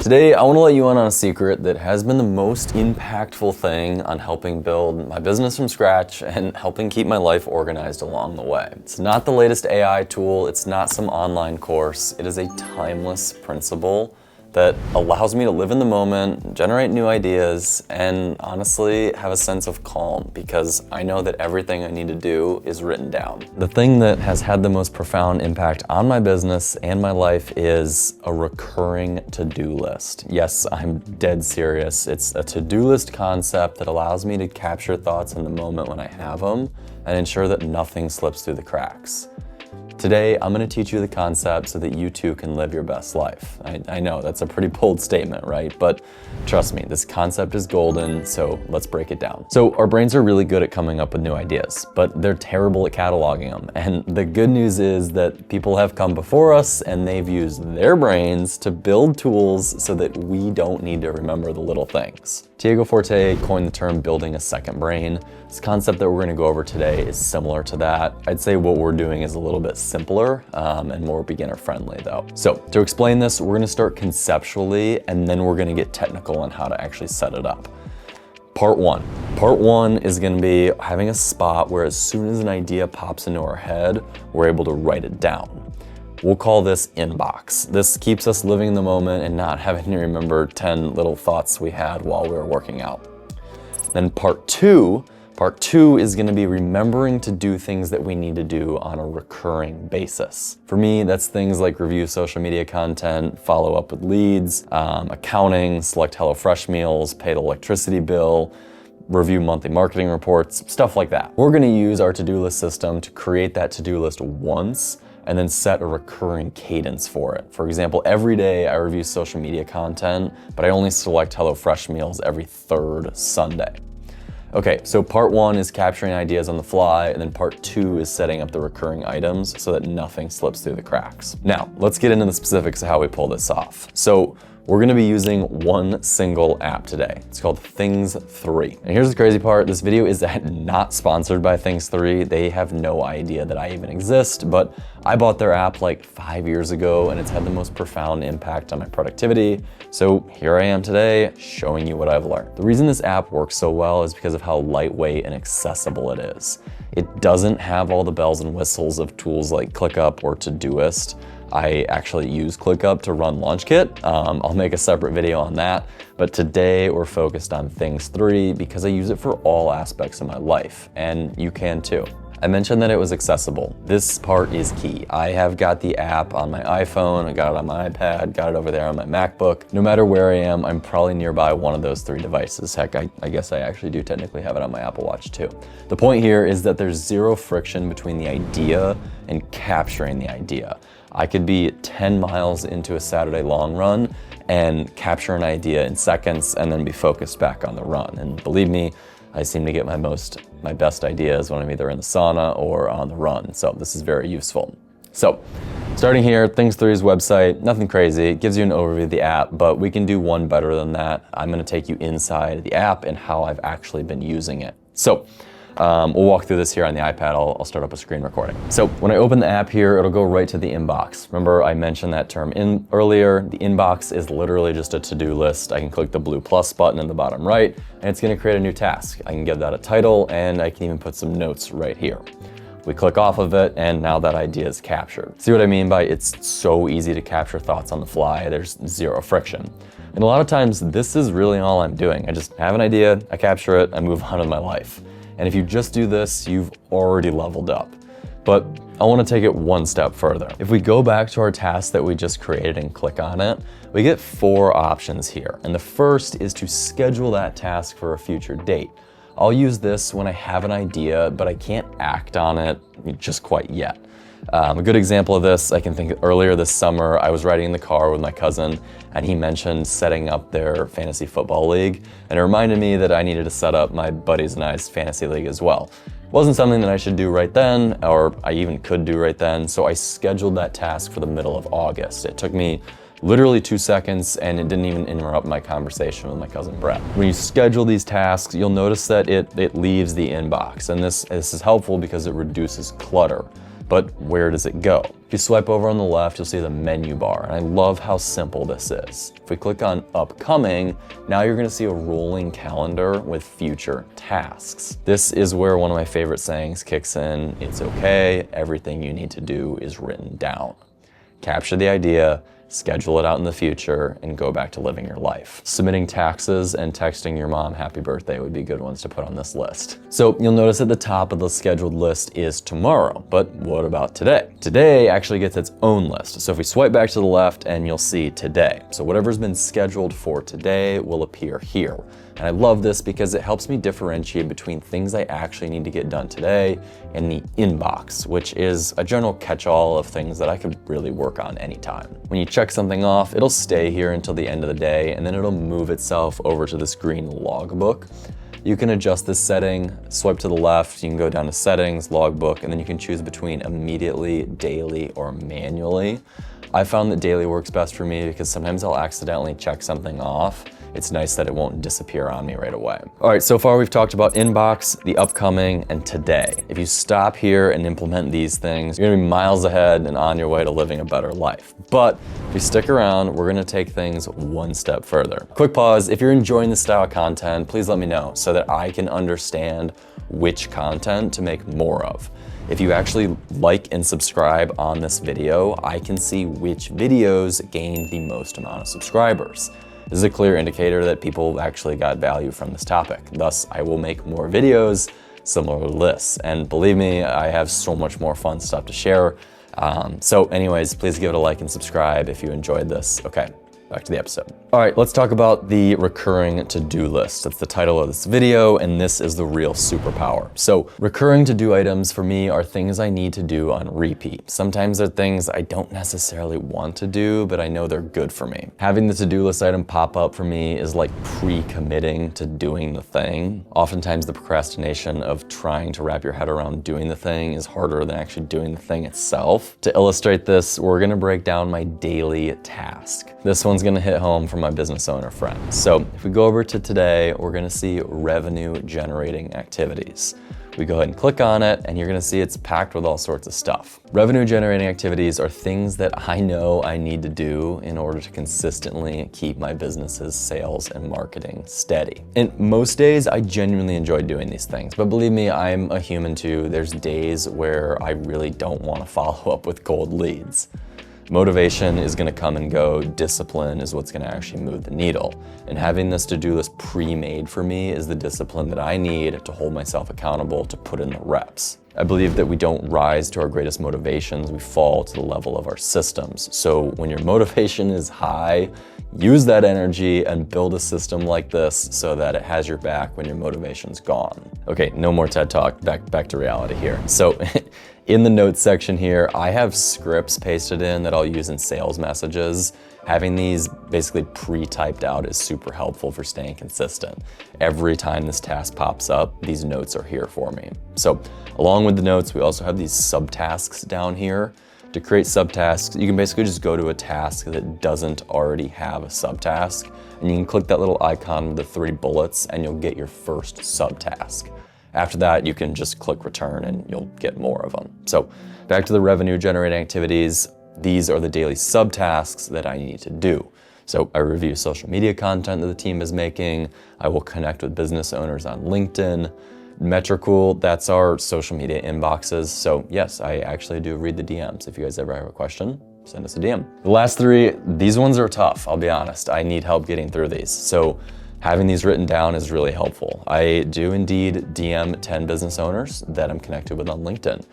Today, I want to let you in on a secret that has been the most impactful thing on helping build my business from scratch and helping keep my life organized along the way. It's not the latest AI tool, it's not some online course, it is a timeless principle that allows me to live in the moment, generate new ideas, and honestly have a sense of calm because I know that everything I need to do is written down. The thing that has had the most profound impact on my business and my life is a recurring to-do list. Yes, I'm dead serious. It's a to-do list concept that allows me to capture thoughts in the moment when I have them and ensure that nothing slips through the cracks. Today, I'm going to teach you the concept so that you too can live your best life. I know that's a pretty bold statement, right? But trust me, this concept is golden, so let's break it down. So our brains are really good at coming up with new ideas, but they're terrible at cataloging them. And the good news is that people have come before us and they've used their brains to build tools so that we don't need to remember the little things. Tiago Forte coined the term building a second brain. This concept that we're going to go over today is similar to that. I'd say what we're doing is a little bit simpler and more beginner friendly though. So to explain this, we're going to start conceptually and then we're going to get technical on how to actually set it up. Part one is going to be having a spot where as soon as an idea pops into our head, we're able to write it down. We'll call this inbox. This keeps us living in the moment and not having to remember 10 little thoughts we had while we were working out. Then part two is gonna be remembering to do things that we need to do on a recurring basis. For me, that's things like review social media content, follow up with leads, accounting, select HelloFresh meals, pay the electricity bill, review monthly marketing reports, stuff like that. We're gonna use our to-do list system to create that to-do list once and then set a recurring cadence for it. For example, every day I review social media content, but I only select HelloFresh meals every third Sunday. Okay, so part one is capturing ideas on the fly, and then part two is setting up the recurring items so that nothing slips through the cracks. Now, let's get into the specifics of how we pull this off. So we're gonna be using one single app today. It's called Things3. And here's the crazy part, this video is not sponsored by Things3. They have no idea that I even exist, but I bought their app like 5 years ago and it's had the most profound impact on my productivity. So here I am today showing you what I've learned. The reason this app works so well is because of how lightweight and accessible it is. It doesn't have all the bells and whistles of tools like ClickUp or Todoist. I actually use ClickUp to run LaunchKit. I'll make a separate video on that, but today we're focused on Things3 because I use it for all aspects of my life, and you can too. I mentioned that it was accessible. This part is key. I have got the app on my iPhone, I got it on my iPad, got it over there on my MacBook. No matter where I am, I'm probably nearby one of those three devices. Heck, I guess I actually do technically have it on my Apple Watch too. The point here is that there's zero friction between the idea and capturing the idea. I could be 10 miles into a Saturday long run and capture an idea in seconds and then be focused back on the run. And believe me, I seem to get my best ideas when I'm either in the sauna or on the run. So this is very useful. So starting here, Things3's website, nothing crazy. It gives you an overview of the app, but we can do one better than that. I'm gonna take you inside the app and how I've actually been using it. So we'll walk through this here on the iPad. I'll start up a screen recording. So when I open the app here, it'll go right to the inbox. Remember I mentioned that term earlier. The inbox is literally just a to-do list. I can click the blue plus button in the bottom right, and it's gonna create a new task. I can give that a title, and I can even put some notes right here. We click off of it, and now that idea is captured. See what I mean by it's so easy to capture thoughts on the fly, there's zero friction. And a lot of times, this is really all I'm doing. I just have an idea, I capture it, I move on with my life. And if you just do this, you've already leveled up. But I want to take it one step further. If we go back to our task that we just created and click on it, we get 4 options here. And the first is to schedule that task for a future date. I'll use this when I have an idea, but I can't act on it just quite yet. A good example of this, I can think earlier this summer, I was riding in the car with my cousin and he mentioned setting up their fantasy football league. And it reminded me that I needed to set up my buddies and I's fantasy league as well. It wasn't something that I should do right then, or I even could do right then. So I scheduled that task for the middle of August. It took me literally 2 seconds and it didn't even interrupt my conversation with my cousin Brett. When you schedule these tasks, you'll notice that it leaves the inbox. And this is helpful because it reduces clutter. But where does it go? If you swipe over on the left, you'll see the menu bar, and I love how simple this is. If we click on upcoming, now you're gonna see a rolling calendar with future tasks. This is where one of my favorite sayings kicks in. It's okay, everything you need to do is written down. Capture the idea, schedule it out in the future, and go back to living your life. Submitting taxes and texting your mom happy birthday would be good ones to put on this list. So you'll notice at the top of the scheduled list is tomorrow, but what about today? Today actually gets its own list. So if we swipe back to the left and you'll see today. So whatever's been scheduled for today will appear here. And I love this because it helps me differentiate between things I actually need to get done today and the inbox, which is a general catch-all of things that I could really work on anytime. When you check something off, it'll stay here until the end of the day, and then it'll move itself over to this green logbook. You can adjust this setting, swipe to the left, you can go down to settings, logbook, and then you can choose between immediately, daily, or manually. I found that daily works best for me because sometimes I'll accidentally check something off. It's nice that it won't disappear on me right away. All right, so far we've talked about inbox, the upcoming, and today. If you stop here and implement these things, you're gonna be miles ahead and on your way to living a better life. But if you stick around, we're gonna take things one step further. Quick pause, if you're enjoying this style of content, please let me know so that I can understand which content to make more of. If you actually like and subscribe on this video, I can see which videos gain the most amount of subscribers. This is a clear indicator that people actually got value from this topic. Thus, I will make more videos similar to this. And believe me, I have so much more fun stuff to share. So anyways, please give it a like and subscribe if you enjoyed this. Okay, back to the episode. All right, let's talk about the recurring to-do list. That's the title of this video, and this is the real superpower. So recurring to-do items for me are things I need to do on repeat. Sometimes they're things I don't necessarily want to do, but I know they're good for me. Having the to-do list item pop up for me is like pre-committing to doing the thing. Oftentimes the procrastination of trying to wrap your head around doing the thing is harder than actually doing the thing itself. To illustrate this, we're gonna break down my daily task. This one's gonna hit home for my business owner friends. So if we go over to today, we're gonna see revenue generating activities. We go ahead and click on it, and you're gonna see it's packed with all sorts of stuff. Revenue generating activities are things that I know I need to do in order to consistently keep my business's sales and marketing steady. And most days I genuinely enjoy doing these things, but believe me, I'm a human too. There's days where I really don't wanna follow up with cold leads. Motivation is gonna come and go, discipline is what's gonna actually move the needle. And having this to-do list pre-made for me is the discipline that I need to hold myself accountable to put in the reps. I believe that we don't rise to our greatest motivations, we fall to the level of our systems. So when your motivation is high, use that energy and build a system like this so that it has your back when your motivation's gone. Okay, no more TED Talk, back to reality here. So in the notes section here, I have scripts pasted in that I'll use in sales messages. Having these basically pre-typed out is super helpful for staying consistent. Every time this task pops up, these notes are here for me. So along with the notes, we also have these subtasks down here. To create subtasks, you can basically just go to a task that doesn't already have a subtask, and you can click that little icon with the 3 bullets and you'll get your first subtask. After that, you can just click return and you'll get more of them. So back to the revenue generating activities. These are the daily subtasks that I need to do. So I review social media content that the team is making. I will connect with business owners on LinkedIn. Metricool, that's our social media inboxes. So yes, I actually do read the DMs. If you guys ever have a question, send us a DM. The last 3, these ones are tough, I'll be honest. I need help getting through these. So having these written down is really helpful. I do indeed DM 10 business owners that I'm connected with on LinkedIn.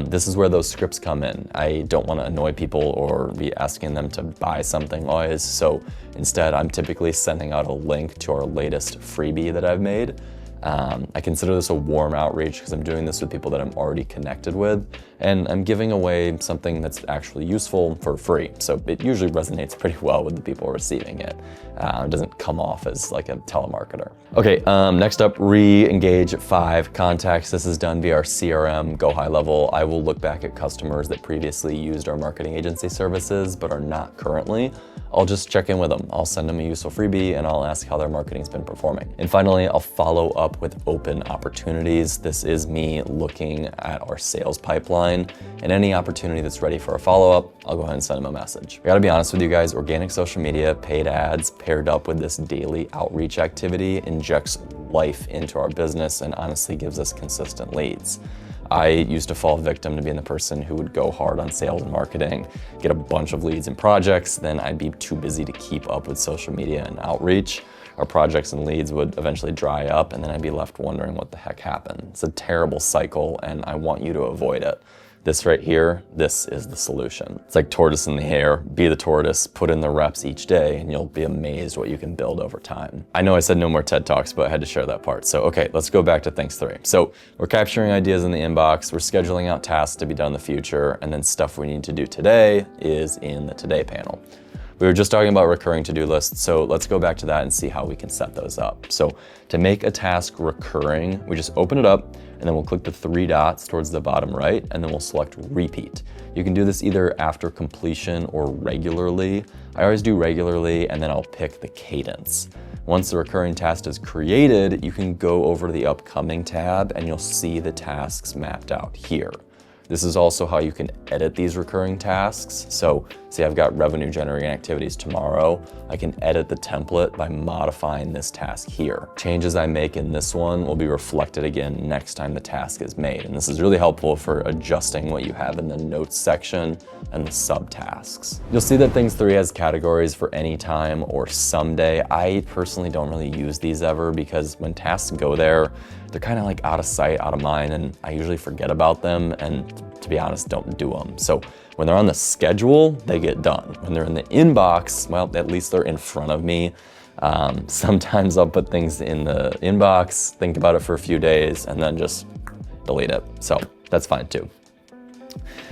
This is where those scripts come in. I don't want to annoy people or be asking them to buy something always. So instead, I'm typically sending out a link to our latest freebie that I've made. I consider this a warm outreach because I'm doing this with people that I'm already connected with, and I'm giving away something that's actually useful for free. So it usually resonates pretty well with the people receiving it. It doesn't come off as like a telemarketer. Okay, next up, re-engage 5 contacts. This is done via our CRM, Go High Level. I will look back at customers that previously used our marketing agency services but are not currently. I'll just check in with them. I'll send them a useful freebie and I'll ask how their marketing's been performing. And finally, I'll follow up up with open opportunities. This is me looking at our sales pipeline, and any opportunity that's ready for a follow-up, I'll go ahead and send them a message. I gotta be honest with you guys, organic social media, paid ads, paired up with this daily outreach activity injects life into our business and honestly gives us consistent leads. I used to fall victim to being the person who would go hard on sales and marketing, get a bunch of leads and projects, then I'd be too busy to keep up with social media and outreach. Our projects and leads would eventually dry up, and then I'd be left wondering what the heck happened. It's a terrible cycle, and I want you to avoid it. This right here, this is the solution. It's like tortoise in the hare. Be the tortoise, put in the reps each day, and you'll be amazed what you can build over time. I know I said no more TED Talks, but I had to share that part. So, okay, let's go back to things 3. So we're capturing ideas in the inbox, we're scheduling out tasks to be done in the future, and then stuff we need to do today is in the today panel. We were just talking about recurring to-do lists, so let's go back to that and see how we can set those up. So to make a task recurring, we just open it up, and then we'll click the 3 dots towards the bottom right, and then we'll select repeat. You can do this either after completion or regularly. I always do regularly, and then I'll pick the cadence. Once the recurring task is created, you can go over to the upcoming tab, and you'll see the tasks mapped out here. This is also how you can edit these recurring tasks. So say I've got revenue generating activities tomorrow, I can edit the template by modifying this task here. Changes I make in this one will be reflected again next time the task is made. And this is really helpful for adjusting what you have in the notes section and the subtasks. You'll see that things 3 has categories for anytime or someday. I personally don't really use these ever because when tasks go there, they're kind of like out of sight, out of mind, and I usually forget about them and, to be honest, don't do them. So when they're on the schedule, they get done. When they're in the inbox, well, at least they're in front of me. Sometimes I'll put things in the inbox, think about it for a few days, and then just delete it. So that's fine too.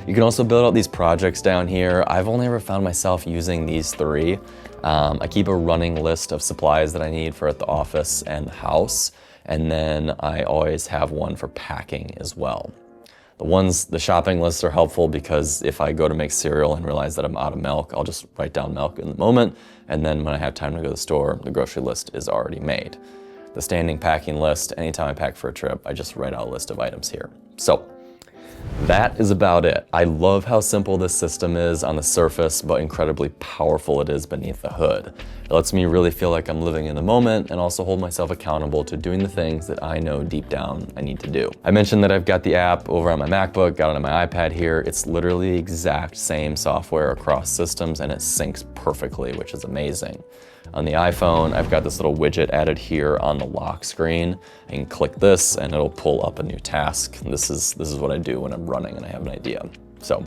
You can also build out these projects down here. I've only ever found myself using these 3. I keep a running list of supplies that I need for at the office and the house. And then I always have one for packing as well. The shopping lists are helpful because if I go to make cereal and realize that I'm out of milk, I'll just write down milk in the moment. And then when I have time to go to the store, the grocery list is already made. The standing packing list, anytime I pack for a trip, I just write out a list of items here. So that is about it. I love how simple this system is on the surface, but incredibly powerful it is beneath the hood. It lets me really feel like I'm living in the moment and also hold myself accountable to doing the things that I know deep down I need to do. I mentioned that I've got the app over on my MacBook, got it on my iPad here. It's literally the exact same software across systems and it syncs perfectly, which is amazing. On the iPhone, I've got this little widget added here on the lock screen. I can click this and it'll pull up a new task. And this is what I do when I'm running and I have an idea. So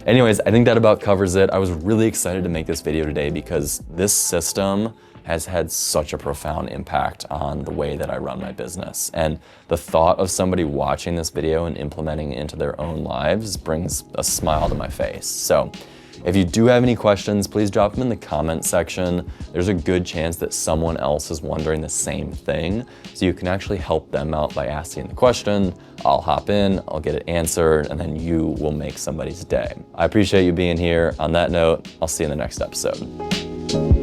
anyways, I think that about covers it. I was really excited to make this video today because this system has had such a profound impact on the way that I run my business. And the thought of somebody watching this video and implementing it into their own lives brings a smile to my face. So if you do have any questions, please drop them in the comment section. There's a good chance that someone else is wondering the same thing, so you can actually help them out by asking the question. I'll hop in, I'll get it answered, and then you will make somebody's day. I appreciate you being here. On that note, I'll see you in the next episode.